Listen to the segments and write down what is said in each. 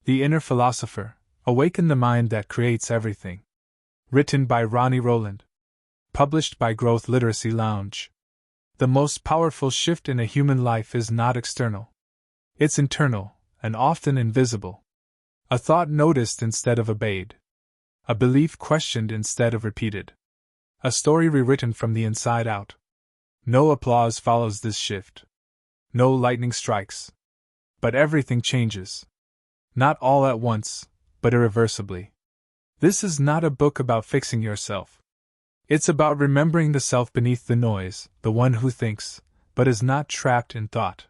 The Inner Philosopher, Awaken the Mind That Creates Everything. Written by Ronnie Rowland. Published by Growth Literacy Lounge. The most powerful shift in a human life is not external. It's internal, and often invisible. A thought noticed instead of obeyed. A belief questioned instead of repeated. A story rewritten from the inside out. No applause follows this shift. No lightning strikes. But everything changes. Not all at once, but irreversibly. This is not a book about fixing yourself. It's about remembering the self beneath the noise, the one who thinks, but is not trapped in thought.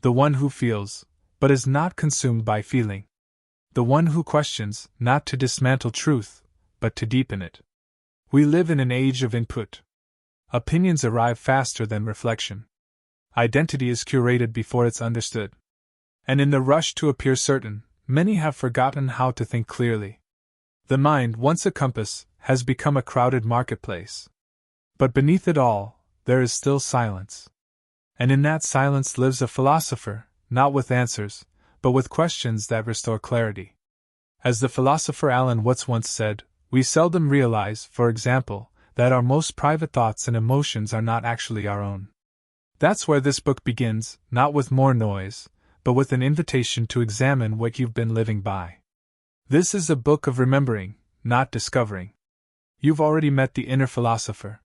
The one who feels, but is not consumed by feeling. The one who questions, not to dismantle truth, but to deepen it. We live in an age of input. Opinions arrive faster than reflection. Identity is curated before it's understood. And in the rush to appear certain, many have forgotten how to think clearly. The mind, once a compass, has become a crowded marketplace. But beneath it all, there is still silence. And in that silence lives a philosopher, not with answers, but with questions that restore clarity. As the philosopher Alan Watts once said, we seldom realize, for example, that our most private thoughts and emotions are not actually our own. That's where this book begins, not with more noise, but with an invitation to examine what you've been living by. This is a book of remembering, not discovering. You've already met the inner philosopher.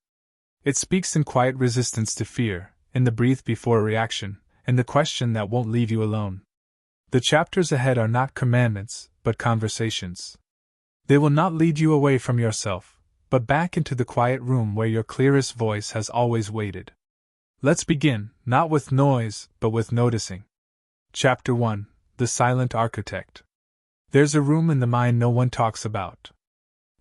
It speaks in quiet resistance to fear, in the breathe before reaction, in the question that won't leave you alone. The chapters ahead are not commandments, but conversations. They will not lead you away from yourself, but back into the quiet room where your clearest voice has always waited. Let's begin, not with noise, but with noticing. Chapter 1: The Silent Architect. There's a room in the mind no one talks about.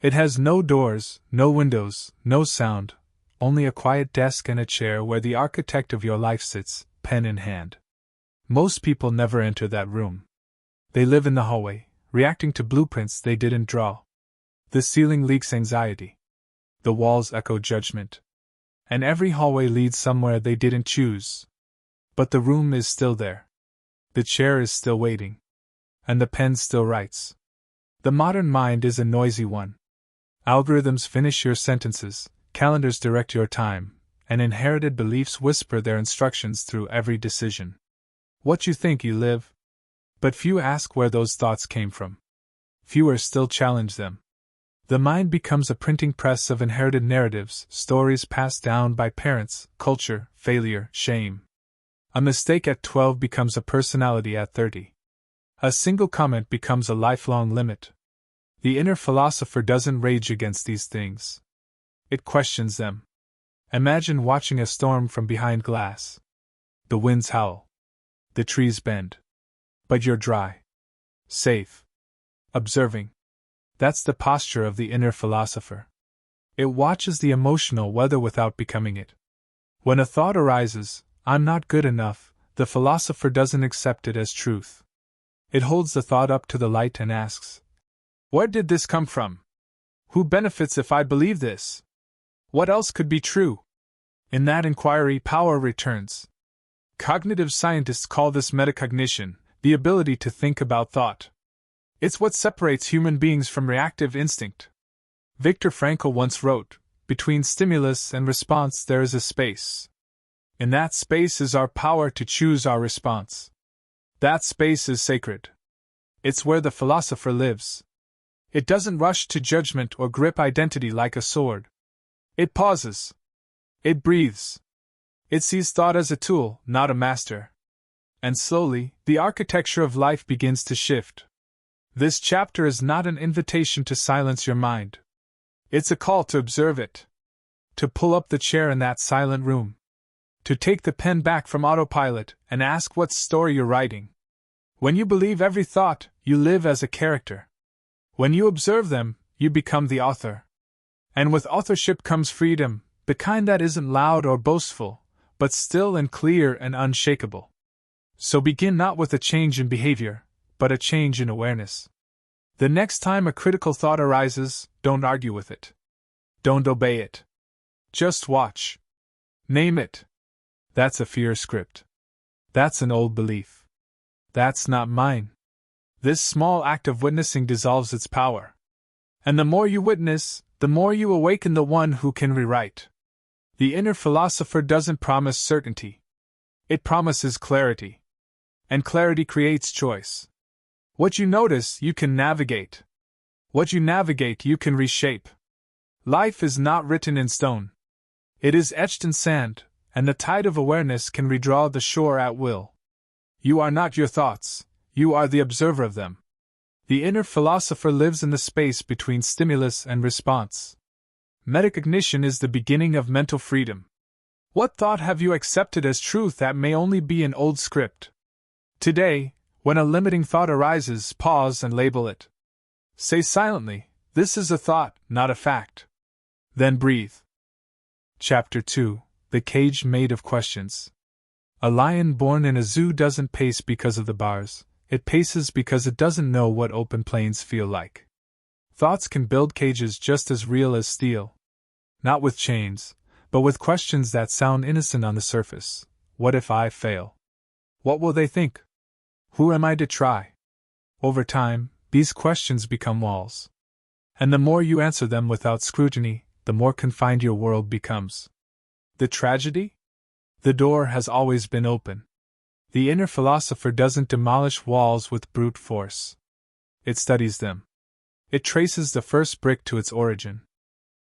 It has no doors, no windows, no sound, only a quiet desk and a chair where the architect of your life sits, pen in hand. Most people never enter that room. They live in the hallway, reacting to blueprints they didn't draw. The ceiling leaks anxiety. The walls echo judgment. And every hallway leads somewhere they didn't choose. But the room is still there. The chair is still waiting. And the pen still writes. The modern mind is a noisy one. Algorithms finish your sentences, calendars direct your time, and inherited beliefs whisper their instructions through every decision. What you think you live. But few ask where those thoughts came from. Fewer still challenge them. The mind becomes a printing press of inherited narratives, stories passed down by parents, culture, failure, shame. A mistake at 12 becomes a personality at 30. A single comment becomes a lifelong limit. The inner philosopher doesn't rage against these things. It questions them. Imagine watching a storm from behind glass. The winds howl. The trees bend. But you're dry. Safe. Observing. That's the posture of the inner philosopher. It watches the emotional weather without becoming it. When a thought arises, I'm not good enough, the philosopher doesn't accept it as truth. It holds the thought up to the light and asks, where did this come from? Who benefits if I believe this? What else could be true? In that inquiry, power returns. Cognitive scientists call this metacognition, the ability to think about thought. It's what separates human beings from reactive instinct. Viktor Frankl once wrote, between stimulus and response there is a space. In that space is our power to choose our response. That space is sacred. It's where the philosopher lives. It doesn't rush to judgment or grip identity like a sword. It pauses. It breathes. It sees thought as a tool, not a master. And slowly, the architecture of life begins to shift. This chapter is not an invitation to silence your mind. It's a call to observe it. To pull up the chair in that silent room. To take the pen back from autopilot and ask what story you're writing. When you believe every thought, you live as a character. When you observe them, you become the author. And with authorship comes freedom, the kind that isn't loud or boastful, but still and clear and unshakable. So begin not with a change in behavior, but a change in awareness. The next time a critical thought arises, don't argue with it. Don't obey it. Just watch. Name it. That's a fear script. That's an old belief. That's not mine. This small act of witnessing dissolves its power. And the more you witness, the more you awaken the one who can rewrite. The inner philosopher doesn't promise certainty. It promises clarity. And clarity creates choice. What you notice, you can navigate. What you navigate, you can reshape. Life is not written in stone. It is etched in sand, and the tide of awareness can redraw the shore at will. You are not your thoughts, you are the observer of them. The inner philosopher lives in the space between stimulus and response. Metacognition is the beginning of mental freedom. What thought have you accepted as truth that may only be an old script? Today, when a limiting thought arises, pause and label it. Say silently, "This is a thought, not a fact." Then breathe. Chapter 2: The Cage Made of Questions. A lion born in a zoo doesn't pace because of the bars, it paces because it doesn't know what open plains feel like. Thoughts can build cages just as real as steel. Not with chains, but with questions that sound innocent on the surface. What if I fail? What will they think? Who am I to try? Over time, these questions become walls. And the more you answer them without scrutiny, the more confined your world becomes. The tragedy? The door has always been open. The inner philosopher doesn't demolish walls with brute force. It studies them. It traces the first brick to its origin.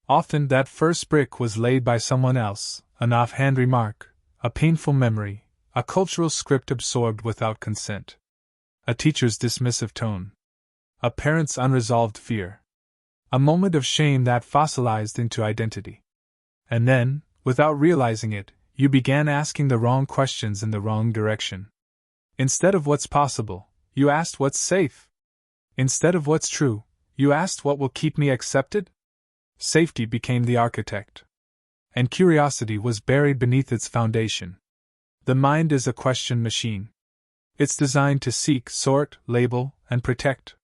Often that first brick was laid by someone else, an offhand remark, a painful memory, a cultural script absorbed without consent. A teacher's dismissive tone. A parent's unresolved fear. A moment of shame that fossilized into identity. And then, without realizing it, you began asking the wrong questions in the wrong direction. Instead of what's possible, you asked what's safe. Instead of what's true, you asked what will keep me accepted? Safety became the architect. And curiosity was buried beneath its foundation. The mind is a question machine. It's designed to seek, sort, label, and protect.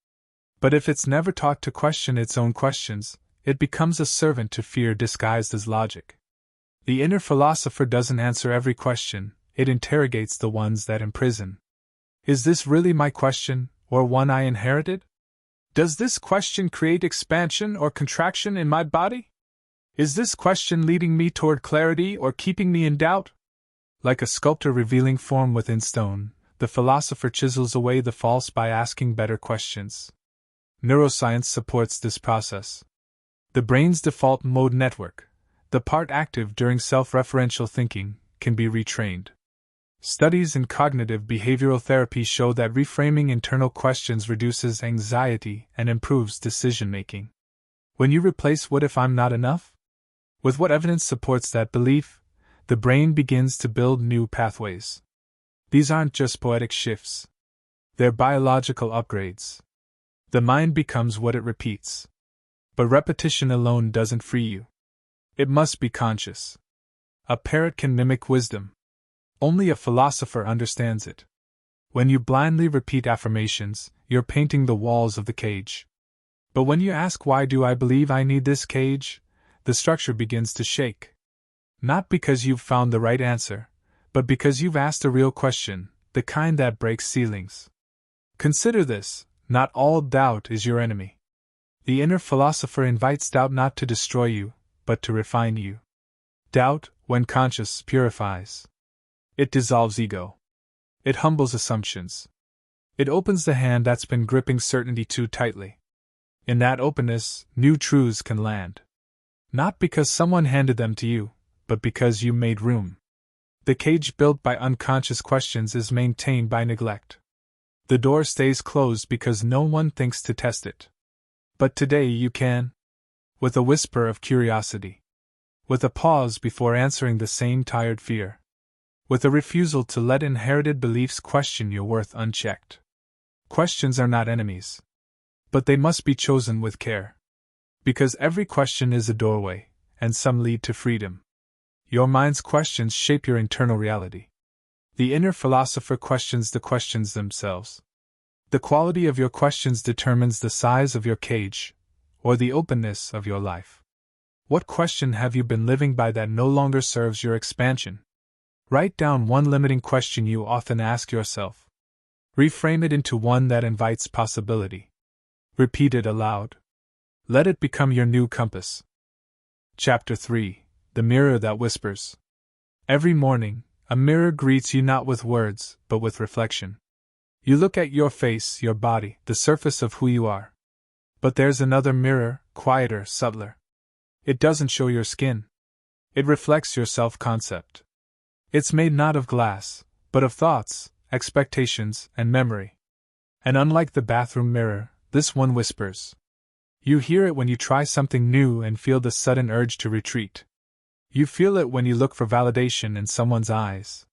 But if it's never taught to question its own questions, it becomes a servant to fear disguised as logic. The inner philosopher doesn't answer every question, it interrogates the ones that imprison. Is this really my question, or one I inherited? Does this question create expansion or contraction in my body? Is this question leading me toward clarity or keeping me in doubt? Like a sculptor revealing form within stone, the philosopher chisels away the false by asking better questions. Neuroscience supports this process. The brain's default mode network, the part active during self-referential thinking, can be retrained. Studies in cognitive behavioral therapy show that reframing internal questions reduces anxiety and improves decision-making. When you replace "what if I'm not enough?" with what evidence supports that belief, the brain begins to build new pathways. These aren't just poetic shifts. They're biological upgrades. The mind becomes what it repeats. But repetition alone doesn't free you. It must be conscious. A parrot can mimic wisdom. Only a philosopher understands it. When you blindly repeat affirmations, you're painting the walls of the cage. But when you ask, "Why do I believe I need this cage?" the structure begins to shake. Not because you've found the right answer, but because you've asked a real question, the kind that breaks ceilings. Consider this: not all doubt is your enemy. The inner philosopher invites doubt not to destroy you, but to refine you. Doubt, when conscious, purifies. It dissolves ego. It humbles assumptions. It opens the hand that's been gripping certainty too tightly. In that openness, new truths can land. Not because someone handed them to you, but because you made room. The cage built by unconscious questions is maintained by neglect. The door stays closed because no one thinks to test it. But today you can. With a whisper of curiosity. With a pause before answering the same tired fear. With a refusal to let inherited beliefs question your worth unchecked. Questions are not enemies. But they must be chosen with care. Because every question is a doorway, and some lead to freedom. Your mind's questions shape your internal reality. The inner philosopher questions the questions themselves. The quality of your questions determines the size of your cage, or the openness of your life. What question have you been living by that no longer serves your expansion? Write down one limiting question you often ask yourself. Reframe it into one that invites possibility. Repeat it aloud. Let it become your new compass. Chapter 3: The Mirror That Whispers. Every morning, a mirror greets you not with words, but with reflection. You look at your face, your body, the surface of who you are. But there's another mirror, quieter, subtler. It doesn't show your skin. It reflects your self-concept. It's made not of glass, but of thoughts, expectations, and memory. And unlike the bathroom mirror, this one whispers. You hear it when you try something new and feel the sudden urge to retreat. You feel it when you look for validation in someone's eyes.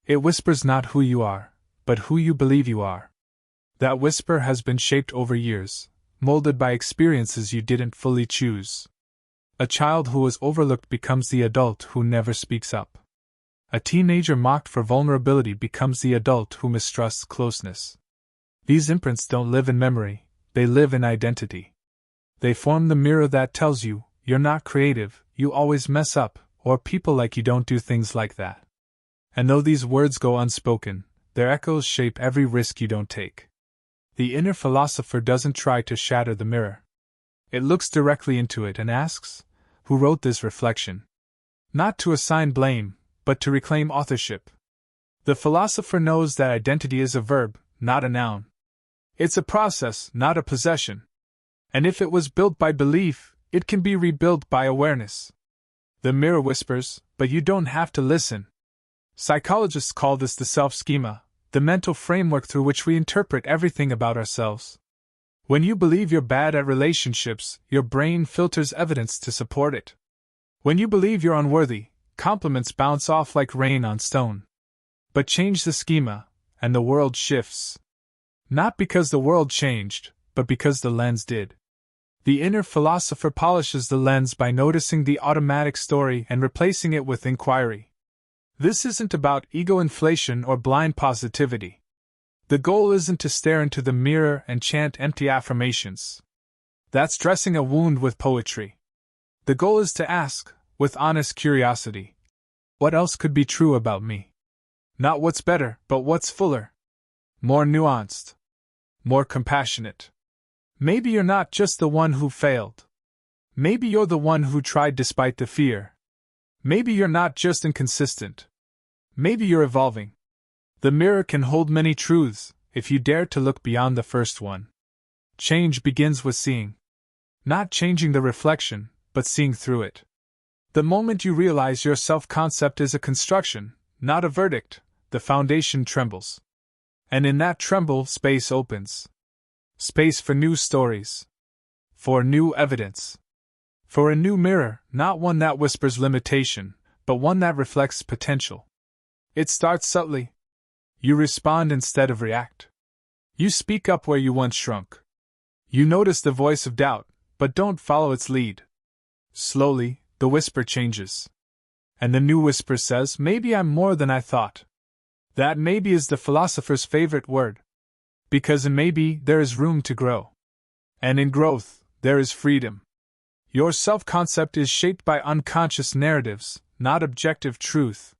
It whispers not who you are, but who you believe you are. That whisper has been shaped over years, molded by experiences you didn't fully choose. A child who was overlooked becomes the adult who never speaks up. A teenager mocked for vulnerability becomes the adult who mistrusts closeness. These imprints don't live in memory, they live in identity. They form the mirror that tells you, you're not creative, you always mess up, or people like you don't do things like that. And though these words go unspoken, their echoes shape every risk you don't take. The inner philosopher doesn't try to shatter the mirror. It looks directly into it and asks, who wrote this reflection? Not to assign blame, but to reclaim authorship. The philosopher knows that identity is a verb, not a noun. It's a process, not a possession. And if it was built by belief, it can be rebuilt by awareness. The mirror whispers, but you don't have to listen. Psychologists call this the self-schema, the mental framework through which we interpret everything about ourselves. When you believe you're bad at relationships, your brain filters evidence to support it. When you believe you're unworthy, compliments bounce off like rain on stone. But change the schema, and the world shifts. Not because the world changed, but because the lens did. The inner philosopher polishes the lens by noticing the automatic story and replacing it with inquiry. This isn't about ego inflation or blind positivity. The goal isn't to stare into the mirror and chant empty affirmations. That's dressing a wound with poetry. The goal is to ask, with honest curiosity, what else could be true about me? Not what's better, but what's fuller. More nuanced. More compassionate. Maybe you're not just the one who failed. Maybe you're the one who tried despite the fear. Maybe you're not just inconsistent. Maybe you're evolving. The mirror can hold many truths, if you dare to look beyond the first one. Change begins with seeing. Not changing the reflection, but seeing through it. The moment you realize your self-concept is a construction, not a verdict, the foundation trembles. And in that tremble, space opens. Space for new stories. For new evidence. For a new mirror, not one that whispers limitation, but one that reflects potential. It starts subtly. You respond instead of react. You speak up where you once shrunk. You notice the voice of doubt, but don't follow its lead. Slowly, the whisper changes. And the new whisper says, maybe I'm more than I thought. That maybe is the philosopher's favorite word. Because in maybe, there is room to grow. And in growth, there is freedom. Your self-concept is shaped by unconscious narratives, not objective truth.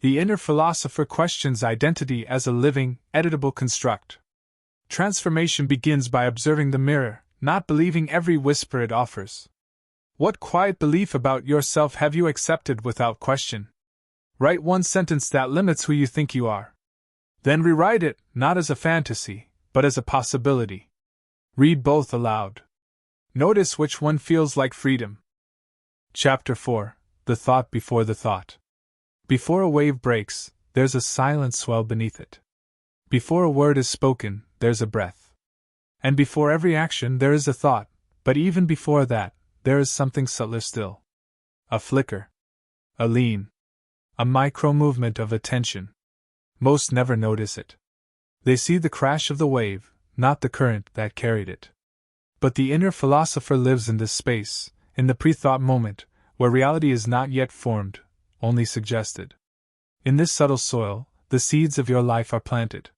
The inner philosopher questions identity as a living, editable construct. Transformation begins by observing the mirror, not believing every whisper it offers. What quiet belief about yourself have you accepted without question? Write one sentence that limits who you think you are. Then rewrite it, not as a fantasy, but as a possibility. Read both aloud. Notice which one feels like freedom. Chapter 4: The Thought Before the Thought. Before a wave breaks, there's a silent swell beneath it. Before a word is spoken, there's a breath. And before every action, there is a thought, but even before that, there is something subtler still. A flicker. A lean. A micro-movement of attention. Most never notice it. They see the crash of the wave, not the current that carried it. But the inner philosopher lives in this space, in the pre-thought moment, where reality is not yet formed, only suggested. In this subtle soil, the seeds of your life are planted.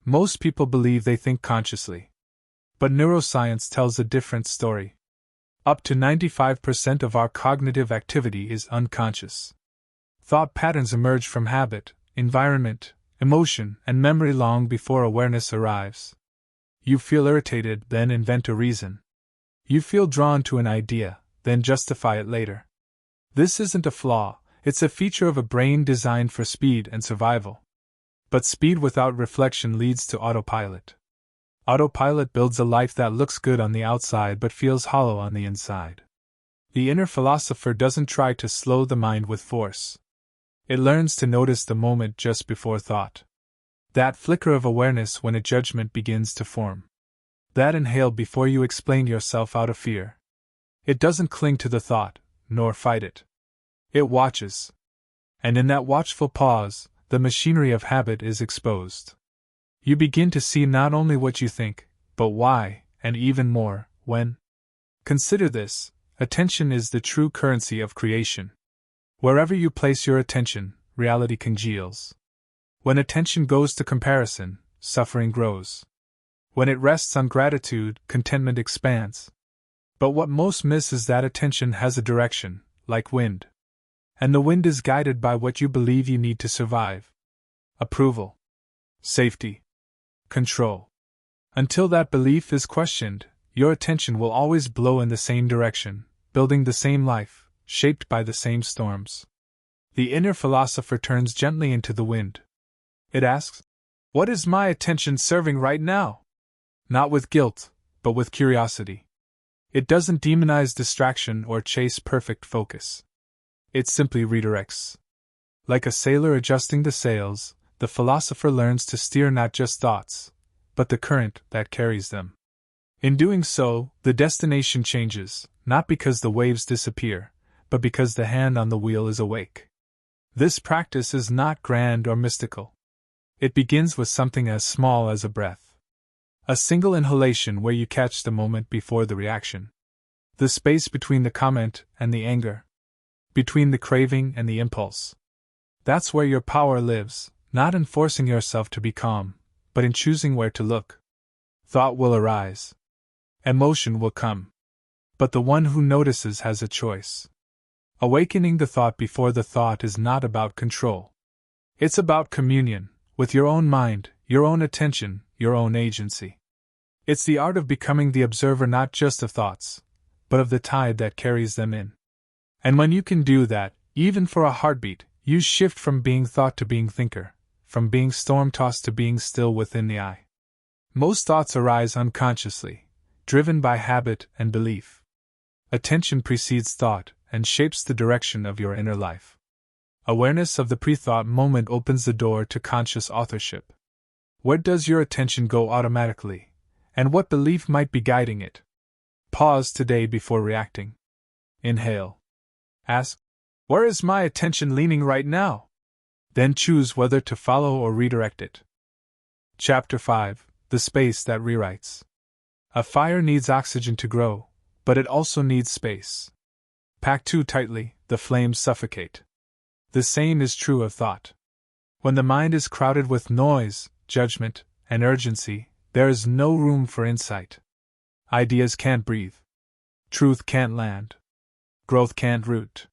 Most people believe they think consciously. But neuroscience tells a different story. Up to 95% of our cognitive activity is unconscious. Thought patterns emerge from habit, environment, emotion, and memory long before awareness arrives. You feel irritated, then invent a reason. You feel drawn to an idea, then justify it later. This isn't a flaw, it's a feature of a brain designed for speed and survival. But speed without reflection leads to autopilot. Autopilot builds a life that looks good on the outside but feels hollow on the inside. The inner philosopher doesn't try to slow the mind with force. It learns to notice the moment just before thought. That flicker of awareness when a judgment begins to form. That inhale before you explain yourself out of fear. It doesn't cling to the thought, nor fight it. It watches. And in that watchful pause, the machinery of habit is exposed. You begin to see not only what you think, but why, and even more, when. Consider this: attention is the true currency of creation. Wherever you place your attention, reality congeals. When attention goes to comparison, suffering grows. When it rests on gratitude, contentment expands. But what most miss is that attention has a direction, like wind. And the wind is guided by what you believe you need to survive. Approval. Safety. Control. Until that belief is questioned, your attention will always blow in the same direction, building the same life, shaped by the same storms. The inner philosopher turns gently into the wind. It asks, "What is my attention serving right now?" Not with guilt, but with curiosity. It doesn't demonize distraction or chase perfect focus. It simply redirects. Like a sailor adjusting the sails, the philosopher learns to steer not just thoughts, but the current that carries them. In doing so, the destination changes, not because the waves disappear, but because the hand on the wheel is awake. This practice is not grand or mystical. It begins with something as small as a breath. A single inhalation where you catch the moment before the reaction. The space between the comment and the anger. Between the craving and the impulse. That's where your power lives, not in forcing yourself to be calm, but in choosing where to look. Thought will arise. Emotion will come. But the one who notices has a choice. Awakening the thought before the thought is not about control. It's about communion, with your own mind, your own attention, your own agency. It's the art of becoming the observer not just of thoughts, but of the tide that carries them in. And when you can do that, even for a heartbeat, you shift from being thought to being thinker, from being storm-tossed to being still within the eye. Most thoughts arise unconsciously, driven by habit and belief. Attention precedes thought and shapes the direction of your inner life. Awareness of the pre-thought moment opens the door to conscious authorship. Where does your attention go automatically, and what belief might be guiding it? Pause today before reacting. Inhale. Ask, "Where is my attention leaning right now?" Then choose whether to follow or redirect it. Chapter 5: The Space That Rewrites. A fire needs oxygen to grow, but it also needs space. Packed too tightly, the flames suffocate. The same is true of thought. When the mind is crowded with noise, judgment, and urgency, there is no room for insight. Ideas can't breathe. Truth can't land. Growth can't root.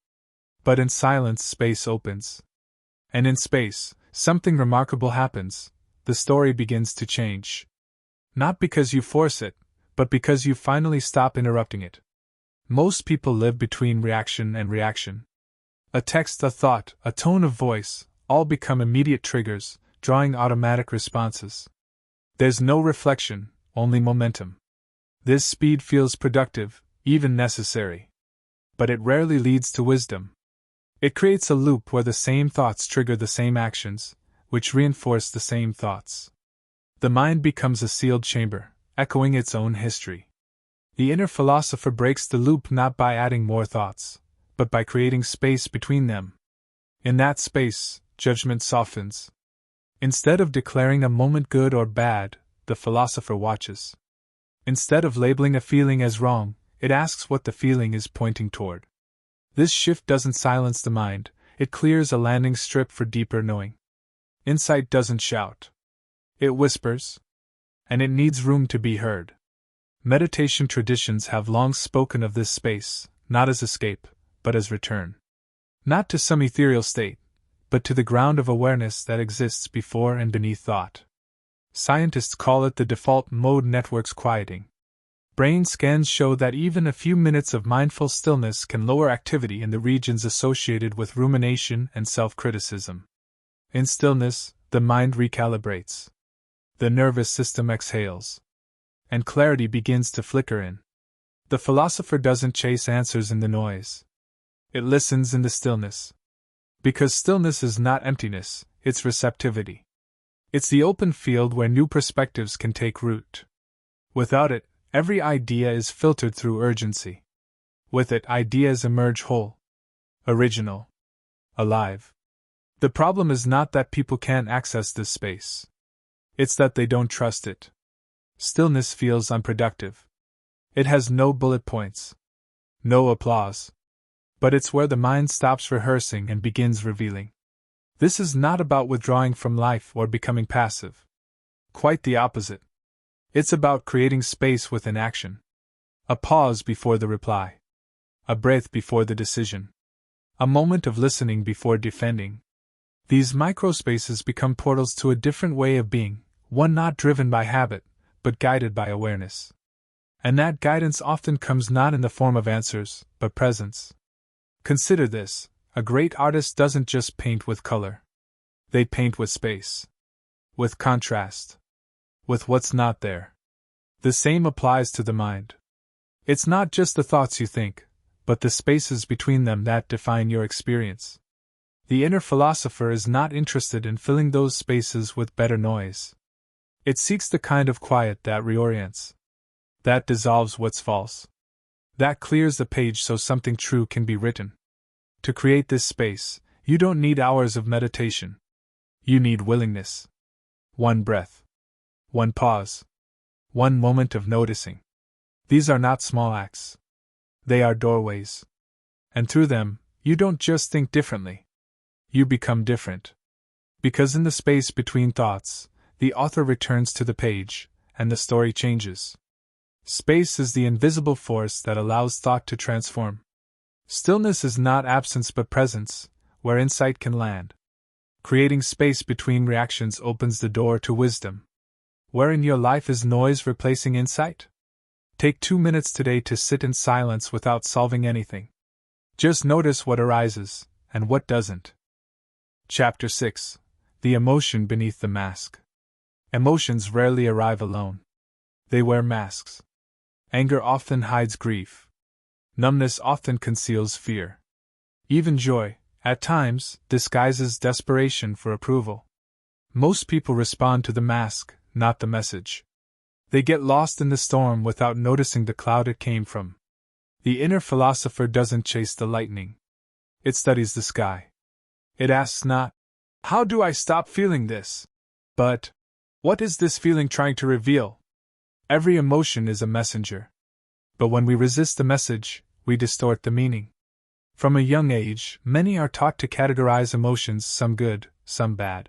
But in silence, space opens. And in space, something remarkable happens. The story begins to change. Not because you force it, but because you finally stop interrupting it. Most people live between reaction and reaction. A text, a thought, a tone of voice, all become immediate triggers, drawing automatic responses. There's no reflection, only momentum. This speed feels productive, even necessary. But it rarely leads to wisdom. It creates a loop where the same thoughts trigger the same actions, which reinforce the same thoughts. The mind becomes a sealed chamber, echoing its own history. The inner philosopher breaks the loop not by adding more thoughts, but by creating space between them. In that space, judgment softens. Instead of declaring a moment good or bad, the philosopher watches. Instead of labeling a feeling as wrong, it asks what the feeling is pointing toward. This shift doesn't silence the mind, it clears a landing strip for deeper knowing. Insight doesn't shout. It whispers. And it needs room to be heard. Meditation traditions have long spoken of this space, not as escape, but as return. Not to some ethereal state, but to the ground of awareness that exists before and beneath thought. Scientists call it the default mode network's quieting. Brain scans show that even a few minutes of mindful stillness can lower activity in the regions associated with rumination and self-criticism. In stillness, the mind recalibrates. The nervous system exhales. And clarity begins to flicker in. The philosopher doesn't chase answers in the noise. It listens in the stillness. Because stillness is not emptiness, it's receptivity. It's the open field where new perspectives can take root. Without it, every idea is filtered through urgency. With it, ideas emerge whole, original, alive. The problem is not that people can't access this space. It's that they don't trust it. Stillness feels unproductive. It has no bullet points, no applause. But it's where the mind stops rehearsing and begins revealing. This is not about withdrawing from life or becoming passive. Quite the opposite. It's about creating space within action. A pause before the reply. A breath before the decision. A moment of listening before defending. These microspaces become portals to a different way of being, one not driven by habit, but guided by awareness. And that guidance often comes not in the form of answers, but presence. Consider this: a great artist doesn't just paint with color. They paint with space. With contrast. With what's not there. The same applies to the mind. It's not just the thoughts you think, but the spaces between them that define your experience. The inner philosopher is not interested in filling those spaces with better noise. It seeks the kind of quiet that reorients. That dissolves what's false. That clears the page so something true can be written. To create this space, you don't need hours of meditation. You need willingness. One breath. One pause. One moment of noticing. These are not small acts. They are doorways. And through them, you don't just think differently. You become different. Because in the space between thoughts, the author returns to the page, and the story changes. Space is the invisible force that allows thought to transform. Stillness is not absence but presence, where insight can land. Creating space between reactions opens the door to wisdom. Where in your life is noise replacing insight? Take 2 minutes today to sit in silence without solving anything. Just notice what arises, and what doesn't. Chapter 6: The Emotion Beneath the Mask. Emotions rarely arrive alone. They wear masks. Anger often hides grief. Numbness often conceals fear. Even joy, at times, disguises desperation for approval. Most people respond to the mask, not the message. They get lost in the storm without noticing the cloud it came from. The inner philosopher doesn't chase the lightning. It studies the sky. It asks not, "How do I stop feeling this?" but, "What is this feeling trying to reveal?" Every emotion is a messenger. But when we resist the message, we distort the meaning. From a young age, many are taught to categorize emotions, some good, some bad.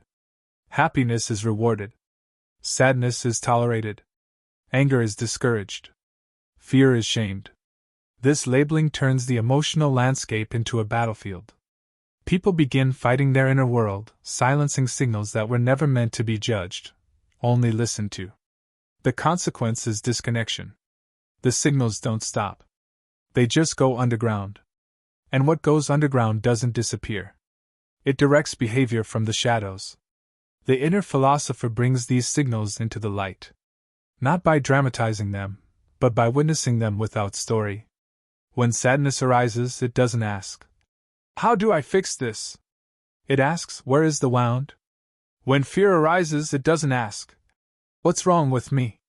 Happiness is rewarded. Sadness is tolerated. Anger is discouraged. Fear is shamed. This labeling turns the emotional landscape into a battlefield. People begin fighting their inner world, silencing signals that were never meant to be judged, only listened to. The consequence is disconnection. The signals don't stop. They just go underground. And what goes underground doesn't disappear. It directs behavior from the shadows. The inner philosopher brings these signals into the light. Not by dramatizing them, but by witnessing them without story. When sadness arises, it doesn't ask, "How do I fix this?" It asks, "Where is the wound?" When fear arises, it doesn't ask, "What's wrong with me?"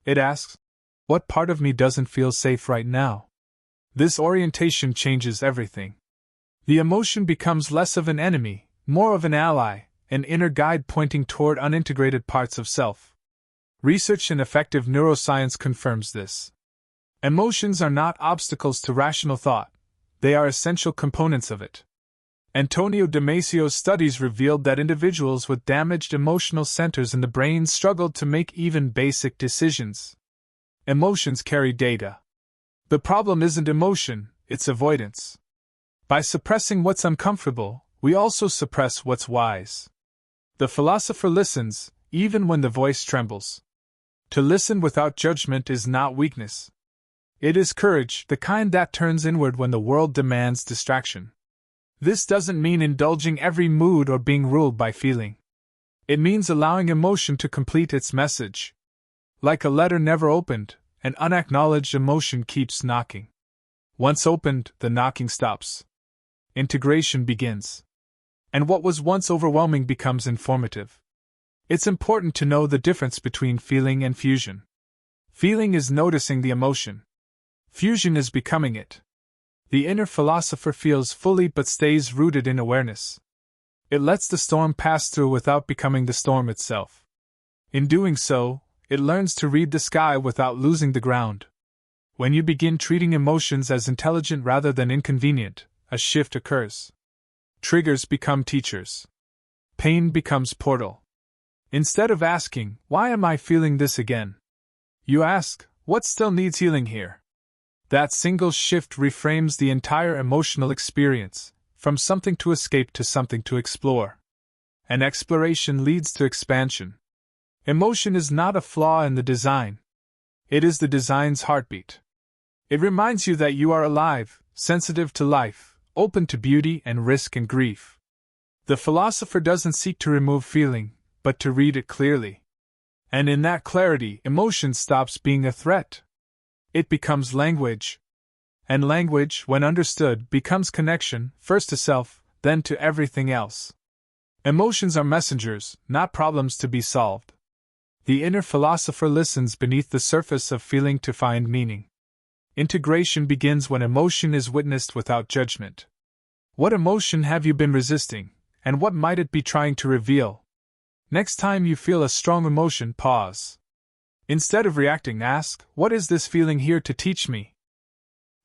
It asks, "What part of me doesn't feel safe right now?" This orientation changes everything. The emotion becomes less of an enemy, more of an ally, an inner guide pointing toward unintegrated parts of self. Research in effective neuroscience confirms this. Emotions are not obstacles to rational thought, they are essential components of it. Antonio Damasio's studies revealed that individuals with damaged emotional centers in the brain struggled to make even basic decisions. Emotions carry data. The problem isn't emotion, it's avoidance. By suppressing what's uncomfortable, We also suppress what's wise. The philosopher listens, even when the voice trembles. To listen without judgment is not weakness. It is courage, the kind that turns inward when the world demands distraction. This doesn't mean indulging every mood or being ruled by feeling. It means allowing emotion to complete its message. Like a letter never opened, an unacknowledged emotion keeps knocking. Once opened, the knocking stops. Integration begins. And what was once overwhelming becomes informative. It's important to know the difference between feeling and fusion. Feeling is noticing the emotion. Fusion is becoming it. The inner philosopher feels fully but stays rooted in awareness. It lets the storm pass through without becoming the storm itself. In doing so, it learns to read the sky without losing the ground. When you begin treating emotions as intelligent rather than inconvenient, a shift occurs. Triggers become teachers. Pain becomes portal. Instead of asking, "Why am I feeling this again?" you ask, "What still needs healing here?" That single shift reframes the entire emotional experience, from something to escape to something to explore. And exploration leads to expansion. Emotion is not a flaw in the design. It is the design's heartbeat. It reminds you that you are alive, sensitive to life, open to beauty and risk and grief. The philosopher doesn't seek to remove feeling, but to read it clearly. And in that clarity, emotion stops being a threat. It becomes language. And language, when understood, becomes connection, first to self, then to everything else. Emotions are messengers, not problems to be solved. The inner philosopher listens beneath the surface of feeling to find meaning. Integration begins when emotion is witnessed without judgment. What emotion have you been resisting, and what might it be trying to reveal? Next time you feel a strong emotion, pause. Instead of reacting, ask, "What is this feeling here to teach me?"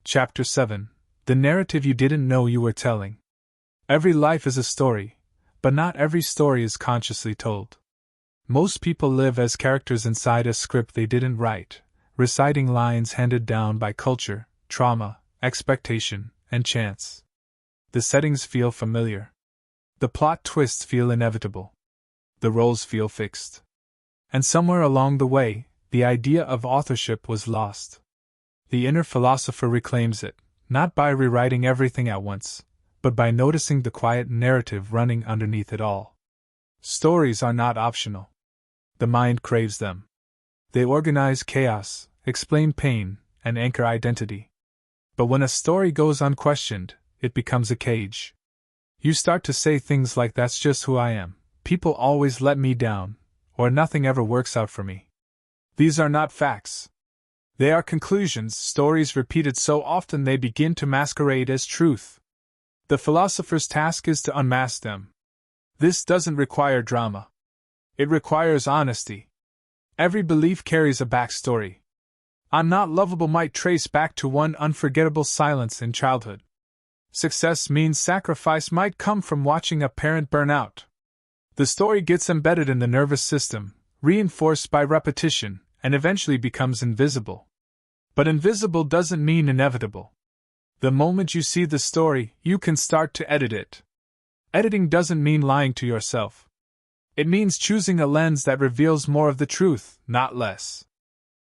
Chapter 7. The narrative you didn't know you were telling. Every life is a story, but not every story is consciously told. Most people live as characters inside a script they didn't write, reciting lines handed down by culture, trauma, expectation, and chance. The settings feel familiar. The plot twists feel inevitable. The roles feel fixed. And somewhere along the way, the idea of authorship was lost. The inner philosopher reclaims it, not by rewriting everything at once, but by noticing the quiet narrative running underneath it all. Stories are not optional. The mind craves them. They organize chaos, explain pain, and anchor identity. But when a story goes unquestioned, it becomes a cage. You start to say things like, "That's just who I am, people always let me down," or "nothing ever works out for me." These are not facts. They are conclusions, stories repeated so often they begin to masquerade as truth. The philosopher's task is to unmask them. This doesn't require drama. It requires honesty. Every belief carries a backstory. "I'm not lovable" might trace back to one unforgettable silence in childhood. Success means sacrifice might come from watching a parent burn out. The story gets embedded in the nervous system, reinforced by repetition, and eventually becomes invisible. But invisible doesn't mean inevitable. The moment you see the story, you can start to edit it. Editing doesn't mean lying to yourself. It means choosing a lens that reveals more of the truth, not less.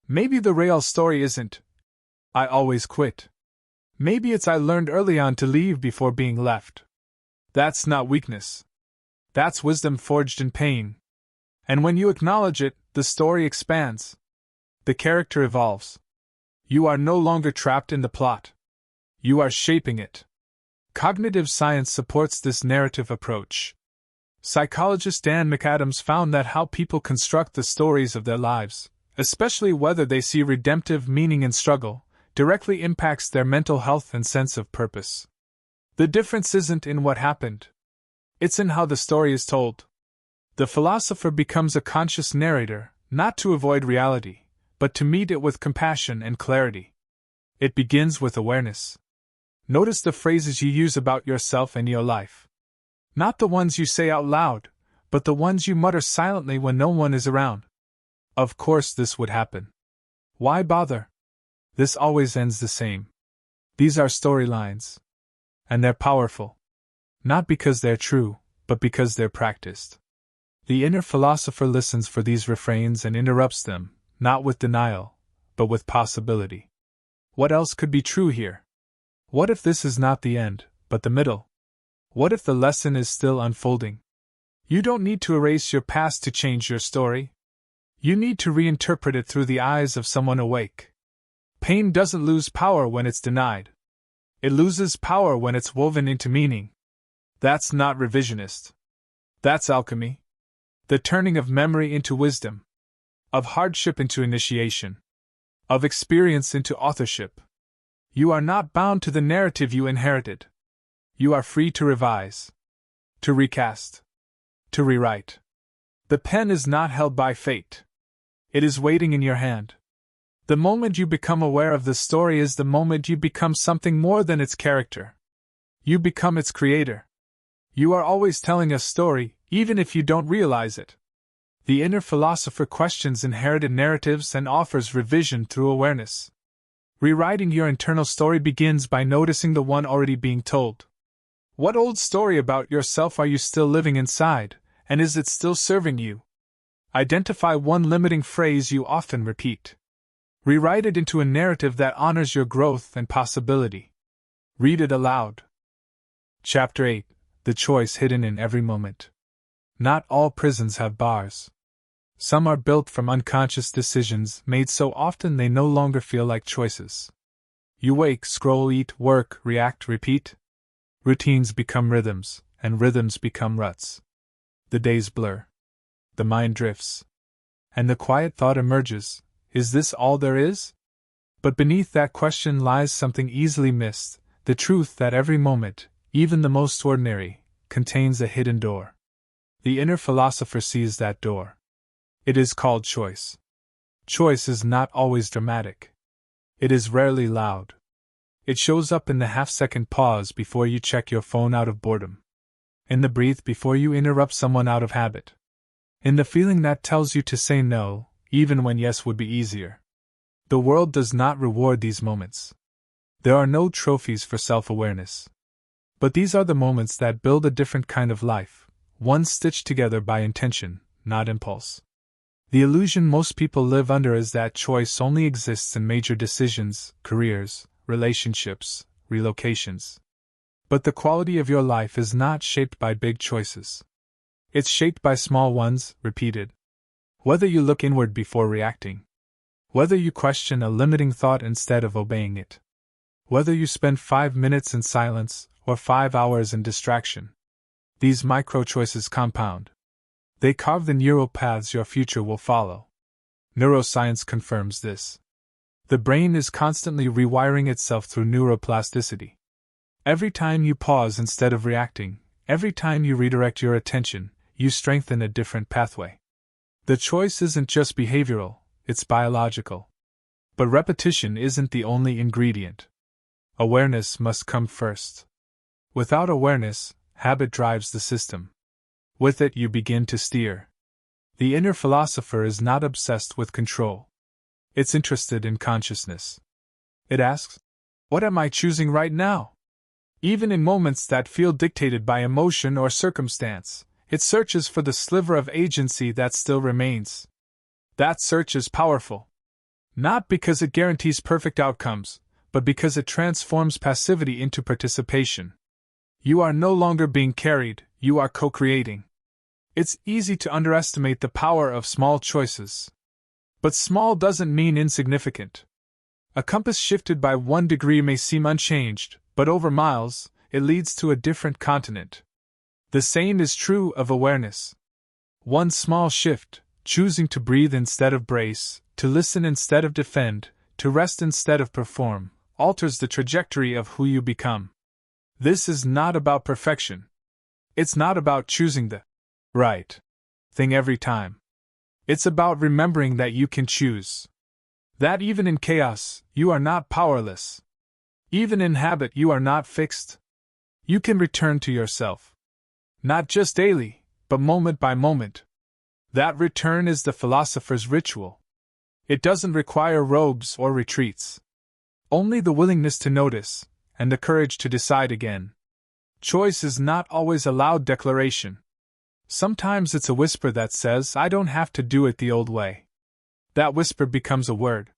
Maybe the real story isn't, "I always quit." Maybe it's, "I learned early on to leave before being left." That's not weakness. That's wisdom forged in pain. And when you acknowledge it, the story expands. The character evolves. You are no longer trapped in the plot. You are shaping it. Cognitive science supports this narrative approach. Psychologist Dan McAdams found that how people construct the stories of their lives, especially whether they see redemptive meaning in struggle, directly impacts their mental health and sense of purpose. The difference isn't in what happened. It's in how the story is told. The philosopher becomes a conscious narrator, not to avoid reality, but to meet it with compassion and clarity. It begins with awareness. Notice the phrases you use about yourself and your life. Not the ones you say out loud, but the ones you mutter silently when no one is around. Of course this would happen. Why bother? This always ends the same. These are storylines. And they're powerful. Not because they're true, but because they're practiced. The inner philosopher listens for these refrains and interrupts them, not with denial, but with possibility. What else could be true here? What if this is not the end, but the middle? What if the lesson is still unfolding? You don't need to erase your past to change your story. You need to reinterpret it through the eyes of someone awake. Pain doesn't lose power when it's denied. It loses power when it's woven into meaning. That's not revisionist. That's alchemy. The turning of memory into wisdom. Of hardship into initiation. Of experience into authorship. You are not bound to the narrative you inherited. You are free to revise. To recast. To rewrite. The pen is not held by fate. It is waiting in your hand. The moment you become aware of the story is the moment you become something more than its character. You become its creator. You are always telling a story, even if you don't realize it. The inner philosopher questions inherited narratives and offers revision through awareness. Rewriting your internal story begins by noticing the one already being told. What old story about yourself are you still living inside, and is it still serving you? Identify one limiting phrase you often repeat. Rewrite it into a narrative that honors your growth and possibility. Read it aloud. Chapter 8. The choice hidden in every moment. Not all prisons have bars. Some are built from unconscious decisions made so often they no longer feel like choices. You wake, scroll, eat, work, react, repeat. Routines become rhythms, and rhythms become ruts. The days blur. The mind drifts. And the quiet thought emerges, is this all there is? But beneath that question lies something easily missed, the truth that every moment, even the most ordinary, contains a hidden door. The inner philosopher sees that door. It is called choice. Choice is not always dramatic. It is rarely loud. It shows up in the half-second pause before you check your phone out of boredom. In the breathe before you interrupt someone out of habit. In the feeling that tells you to say no, even when yes would be easier. The world does not reward these moments. There are no trophies for self-awareness. But these are the moments that build a different kind of life, one stitched together by intention, not impulse. The illusion most people live under is that choice only exists in major decisions, careers, relationships, relocations. But the quality of your life is not shaped by big choices. It's shaped by small ones, repeated. Whether you look inward before reacting. Whether you question a limiting thought instead of obeying it. Whether you spend 5 minutes in silence or 5 hours in distraction. These micro-choices compound. They carve the neural paths your future will follow. Neuroscience confirms this. The brain is constantly rewiring itself through neuroplasticity. Every time you pause instead of reacting, every time you redirect your attention, you strengthen a different pathway. The choice isn't just behavioral, it's biological. But repetition isn't the only ingredient. Awareness must come first. Without awareness, habit drives the system. With it, you begin to steer. The inner philosopher is not obsessed with control. It's interested in consciousness. It asks, what am I choosing right now? Even in moments that feel dictated by emotion or circumstance, it searches for the sliver of agency that still remains. That search is powerful. Not because it guarantees perfect outcomes, but because it transforms passivity into participation. You are no longer being carried, you are co-creating. It's easy to underestimate the power of small choices. But small doesn't mean insignificant. A compass shifted by 1 degree may seem unchanged, but over miles, it leads to a different continent. The same is true of awareness. One small shift, choosing to breathe instead of brace, to listen instead of defend, to rest instead of perform, alters the trajectory of who you become. This is not about perfection. It's not about choosing the right thing every time. It's about remembering that you can choose. That even in chaos, you are not powerless. Even in habit, you are not fixed. You can return to yourself. Not just daily, but moment by moment. That return is the philosopher's ritual. It doesn't require robes or retreats. Only the willingness to notice, and the courage to decide again. Choice is not always a loud declaration. Sometimes it's a whisper that says, I don't have to do it the old way. That whisper becomes a word.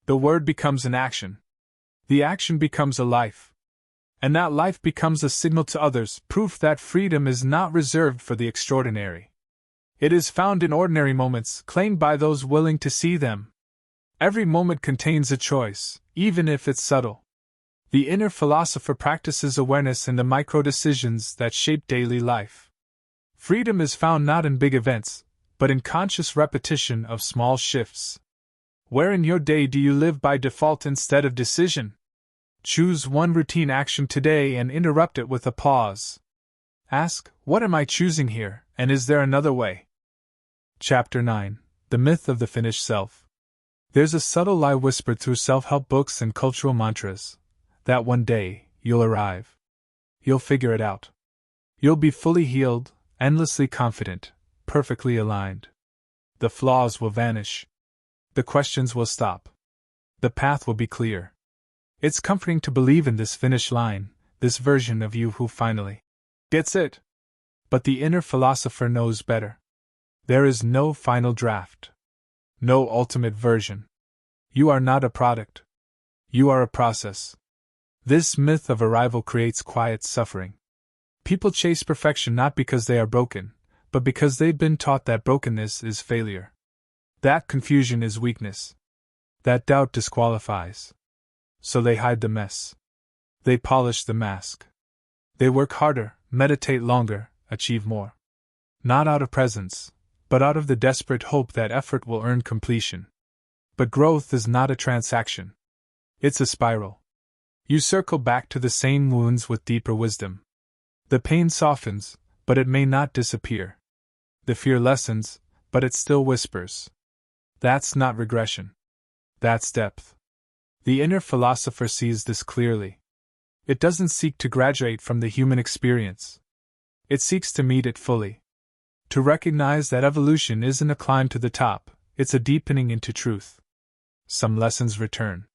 The word becomes an action. The action becomes a life. And that life becomes a signal to others, proof that freedom is not reserved for the extraordinary. It is found in ordinary moments, claimed by those willing to see them. Every moment contains a choice, even if it's subtle. The inner philosopher practices awareness in the micro-decisions that shape daily life. Freedom is found not in big events, but in conscious repetition of small shifts. Where in your day do you live by default instead of decision? Choose one routine action today and interrupt it with a pause. Ask, what am I choosing here, and is there another way? Chapter 9. The Myth of the Finished Self. There's a subtle lie whispered through self-help books and cultural mantras, that one day, you'll arrive. You'll figure it out. You'll be fully healed, endlessly confident, perfectly aligned. The flaws will vanish. The questions will stop. The path will be clear. It's comforting to believe in this finish line, this version of you who finally gets it. But the inner philosopher knows better. There is no final draft. No ultimate version. You are not a product. You are a process. This myth of arrival creates quiet suffering. People chase perfection not because they are broken, but because they've been taught that brokenness is failure. That confusion is weakness. That doubt disqualifies. So they hide the mess. They polish the mask. They work harder, meditate longer, achieve more. Not out of presence, but out of the desperate hope that effort will earn completion. But growth is not a transaction. It's a spiral. You circle back to the same wounds with deeper wisdom. The pain softens, but it may not disappear. The fear lessens, but it still whispers. That's not regression. That's depth. The inner philosopher sees this clearly. It doesn't seek to graduate from the human experience. It seeks to meet it fully. To recognize that evolution isn't a climb to the top, it's a deepening into truth. Some lessons return.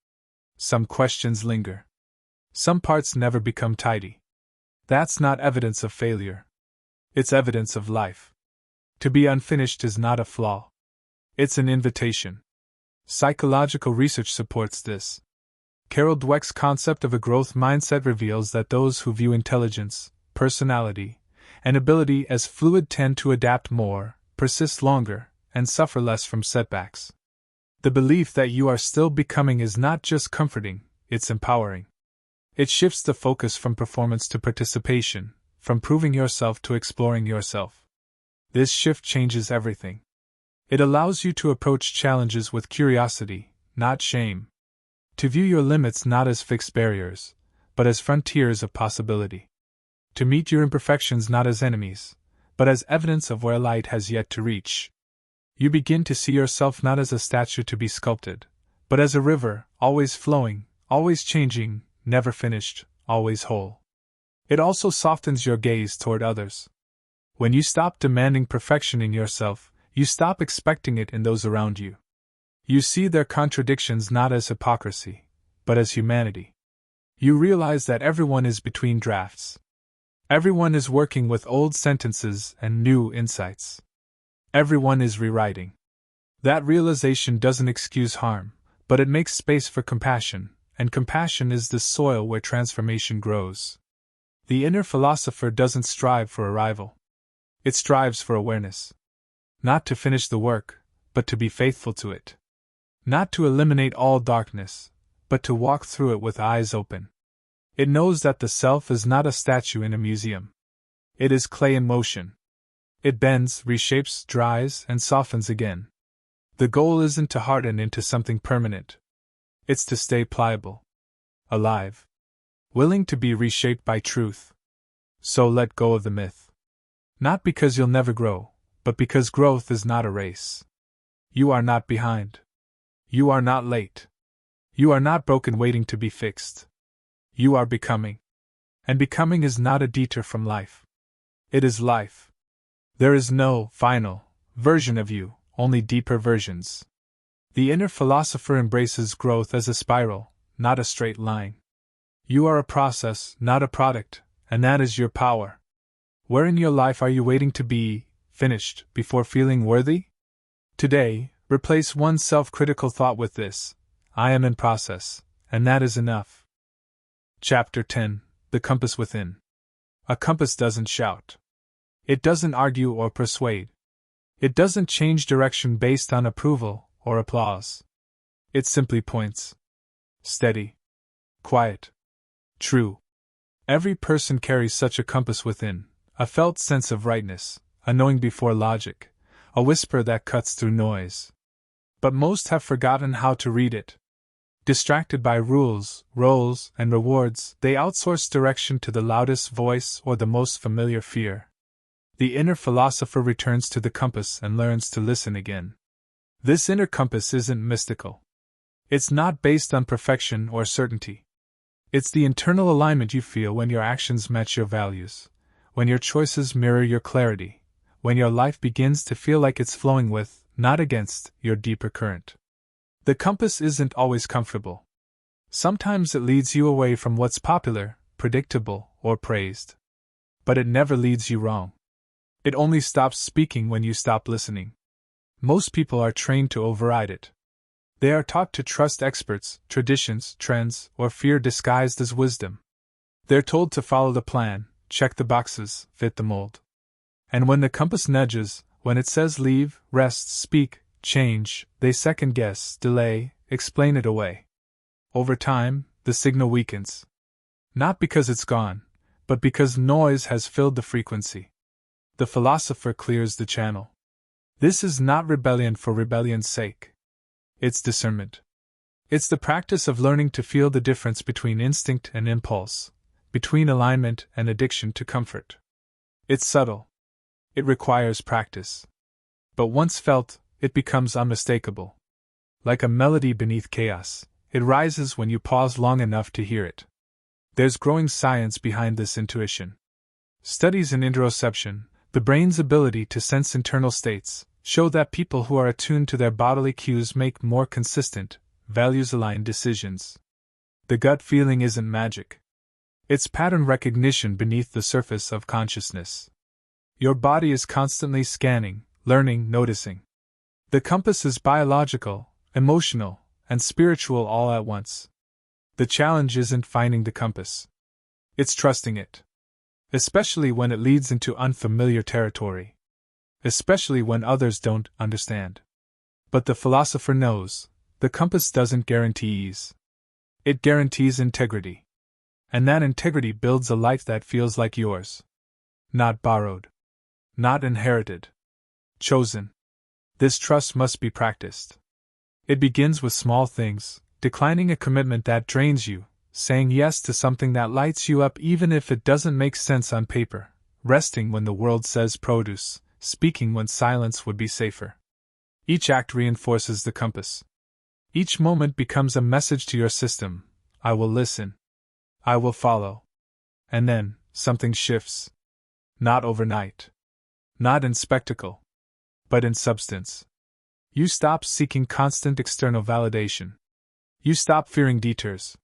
Some questions linger. Some parts never become tidy. That's not evidence of failure. It's evidence of life. To be unfinished is not a flaw. It's an invitation. Psychological research supports this. Carol Dweck's concept of a growth mindset reveals that those who view intelligence, personality, and ability as fluid tend to adapt more, persist longer, and suffer less from setbacks. The belief that you are still becoming is not just comforting, it's empowering. It shifts the focus from performance to participation, from proving yourself to exploring yourself. This shift changes everything. It allows you to approach challenges with curiosity, not shame. To view your limits not as fixed barriers, but as frontiers of possibility. To meet your imperfections not as enemies, but as evidence of where light has yet to reach. You begin to see yourself not as a statue to be sculpted, but as a river, always flowing, always changing, never finished, always whole. It also softens your gaze toward others. When you stop demanding perfection in yourself, you stop expecting it in those around you. You see their contradictions not as hypocrisy, but as humanity. You realize that everyone is between drafts. Everyone is working with old sentences and new insights. Everyone is rewriting. That realization doesn't excuse harm, but it makes space for compassion, and compassion is the soil where transformation grows. The inner philosopher doesn't strive for arrival. It strives for awareness. Not to finish the work, but to be faithful to it. Not to eliminate all darkness, but to walk through it with eyes open. It knows that the self is not a statue in a museum. It is clay in motion. It bends, reshapes, dries, and softens again. The goal isn't to harden into something permanent. It's to stay pliable. Alive. Willing to be reshaped by truth. So let go of the myth. Not because you'll never grow, but because growth is not a race. You are not behind. You are not late. You are not broken waiting to be fixed. You are becoming. And becoming is not a detour from life. It is life. There is no final version of you, only deeper versions. The inner philosopher embraces growth as a spiral, not a straight line. You are a process, not a product, and that is your power. Where in your life are you waiting to be finished before feeling worthy? Today, replace one self-critical thought with this: I am in process, and that is enough. Chapter 10: The Compass Within. A compass doesn't shout. It doesn't argue or persuade. It doesn't change direction based on approval or applause. It simply points. Steady. Quiet. True. Every person carries such a compass within, a felt sense of rightness, a knowing before logic, a whisper that cuts through noise. But most have forgotten how to read it. Distracted by rules, roles, and rewards, they outsource direction to the loudest voice or the most familiar fear. The inner philosopher returns to the compass and learns to listen again. This inner compass isn't mystical. It's not based on perfection or certainty. It's the internal alignment you feel when your actions match your values, when your choices mirror your clarity, when your life begins to feel like it's flowing with, not against, your deeper current. The compass isn't always comfortable. Sometimes it leads you away from what's popular, predictable, or praised. But it never leads you wrong. It only stops speaking when you stop listening. Most people are trained to override it. They are taught to trust experts, traditions, trends, or fear disguised as wisdom. They're told to follow the plan, check the boxes, fit the mold. And when the compass nudges, when it says leave, rest, speak, change, they second-guess, delay, explain it away. Over time, the signal weakens. Not because it's gone, but because noise has filled the frequency. The philosopher clears the channel. This is not rebellion for rebellion's sake. It's discernment. It's the practice of learning to feel the difference between instinct and impulse, between alignment and addiction to comfort. It's subtle. It requires practice. But once felt, it becomes unmistakable. Like a melody beneath chaos, it rises when you pause long enough to hear it. There's growing science behind this intuition. Studies in interoception, the brain's ability to sense internal states, show that people who are attuned to their bodily cues make more consistent, values-aligned decisions. The gut feeling isn't magic. It's pattern recognition beneath the surface of consciousness. Your body is constantly scanning, learning, noticing. The compass is biological, emotional, and spiritual all at once. The challenge isn't finding the compass. It's trusting it. Especially when it leads into unfamiliar territory. Especially when others don't understand. But the philosopher knows, the compass doesn't guarantee ease. It guarantees integrity. And that integrity builds a life that feels like yours. Not borrowed. Not inherited. Chosen. This trust must be practiced. It begins with small things, declining a commitment that drains you, saying yes to something that lights you up even if it doesn't make sense on paper, resting when the world says produce, speaking when silence would be safer. Each act reinforces the compass. Each moment becomes a message to your system: I will listen. I will follow. And then, something shifts. Not overnight. Not in spectacle. But in substance. You stop seeking constant external validation. You stop fearing detours.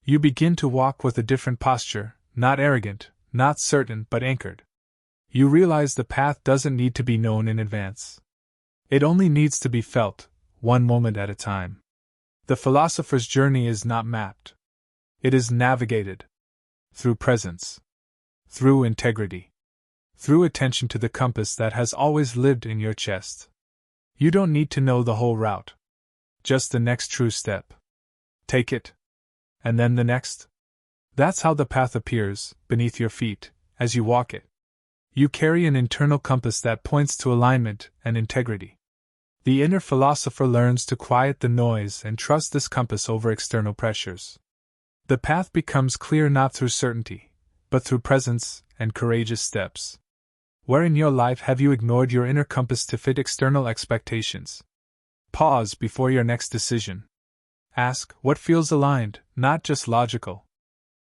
You begin to walk with a different posture, not arrogant, not certain, but anchored. You realize the path doesn't need to be known in advance. It only needs to be felt, one moment at a time. The philosopher's journey is not mapped. It is navigated. Through presence. Through integrity. Through attention to the compass that has always lived in your chest. You don't need to know the whole route. Just the next true step. Take it. And then the next. That's how the path appears, beneath your feet, as you walk it. You carry an internal compass that points to alignment and integrity. The inner philosopher learns to quiet the noise and trust this compass over external pressures. The path becomes clear not through certainty, but through presence and courageous steps. Where in your life have you ignored your inner compass to fit external expectations? Pause before your next decision. Ask what feels aligned, not just logical.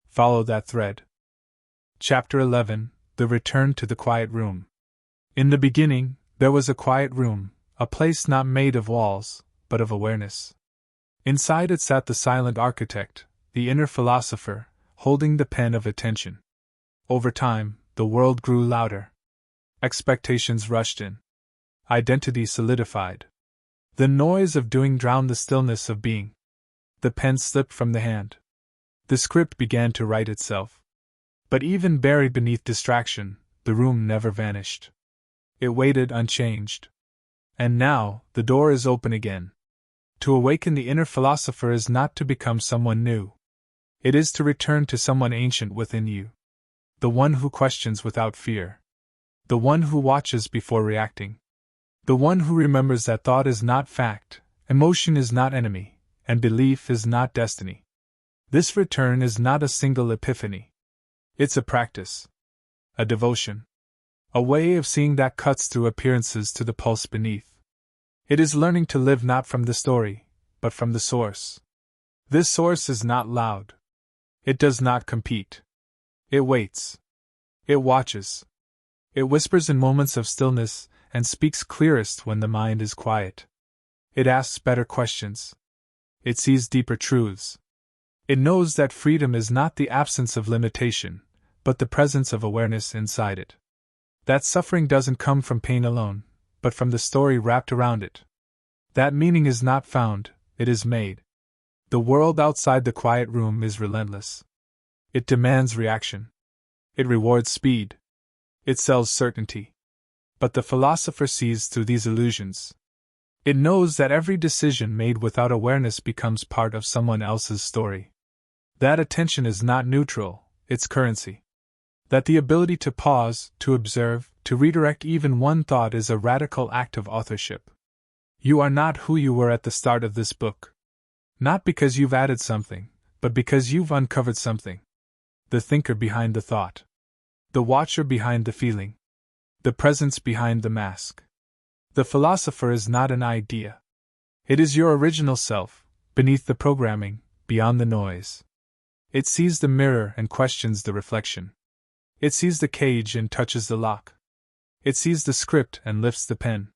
Follow that thread. Chapter 11: The Return to the Quiet Room. In the beginning, there was a quiet room, a place not made of walls, but of awareness. Inside it sat the silent architect, the inner philosopher, holding the pen of attention. Over time, the world grew louder. Expectations rushed in. Identity solidified. The noise of doing drowned the stillness of being. The pen slipped from the hand. The script began to write itself. But even buried beneath distraction, the room never vanished. It waited unchanged. And now, the door is open again. To awaken the inner philosopher is not to become someone new. It is to return to someone ancient within you. The one who questions without fear. The one who watches before reacting. The one who remembers that thought is not fact, emotion is not enemy, and belief is not destiny. This return is not a single epiphany. It's a practice. A devotion. A way of seeing that cuts through appearances to the pulse beneath. It is learning to live not from the story, but from the source. This source is not loud. It does not compete. It waits. It watches. It whispers in moments of stillness and speaks clearest when the mind is quiet. It asks better questions. It sees deeper truths. It knows that freedom is not the absence of limitation, but the presence of awareness inside it. That suffering doesn't come from pain alone, but from the story wrapped around it. That meaning is not found, it is made. The world outside the quiet room is relentless. It demands reaction. It rewards speed. It sells certainty. But the philosopher sees through these illusions. It knows that every decision made without awareness becomes part of someone else's story. That attention is not neutral, it's currency. That the ability to pause, to observe, to redirect even one thought is a radical act of authorship. You are not who you were at the start of this book. Not because you've added something, but because you've uncovered something. The thinker behind the thought. The watcher behind the feeling. The presence behind the mask. The philosopher is not an idea. It is your original self, beneath the programming, beyond the noise. It sees the mirror and questions the reflection. It sees the cage and touches the lock. It sees the script and lifts the pen.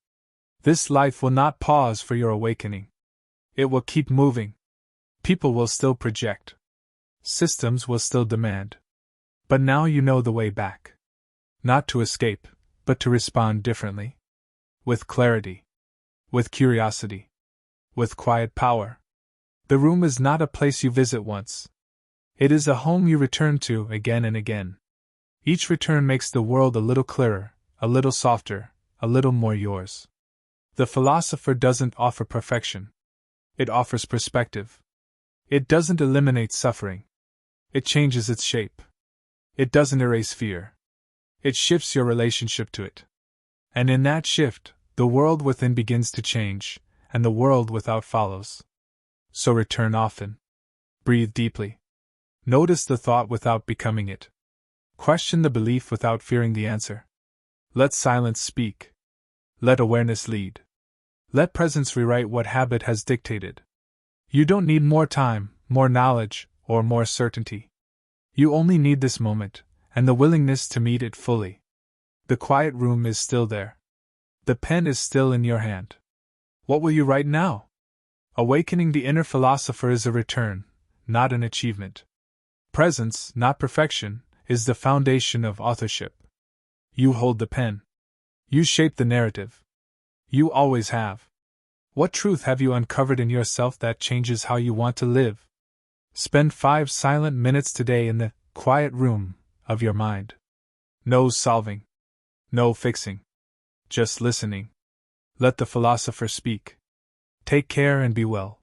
This life will not pause for your awakening. It will keep moving. People will still project. Systems will still demand. But now you know the way back. Not to escape, but to respond differently. With clarity. With curiosity. With quiet power. The room is not a place you visit once. It is a home you return to again and again. Each return makes the world a little clearer, a little softer, a little more yours. The philosopher doesn't offer perfection. It offers perspective. It doesn't eliminate suffering. It changes its shape. It doesn't erase fear. It shifts your relationship to it. And in that shift, the world within begins to change, and the world without follows. So return often. Breathe deeply. Notice the thought without becoming it. Question the belief without fearing the answer. Let silence speak. Let awareness lead. Let presence rewrite what habit has dictated. You don't need more time, more knowledge, or more certainty. You only need this moment, and the willingness to meet it fully. The quiet room is still there. The pen is still in your hand. What will you write now? Awakening the inner philosopher is a return, not an achievement. Presence, not perfection, is the foundation of authorship. You hold the pen. You shape the narrative. You always have. What truth have you uncovered in yourself that changes how you want to live? Spend 5 silent minutes today in the quiet room of your mind. No solving. No fixing. Just listening. Let the philosopher speak. Take care and be well.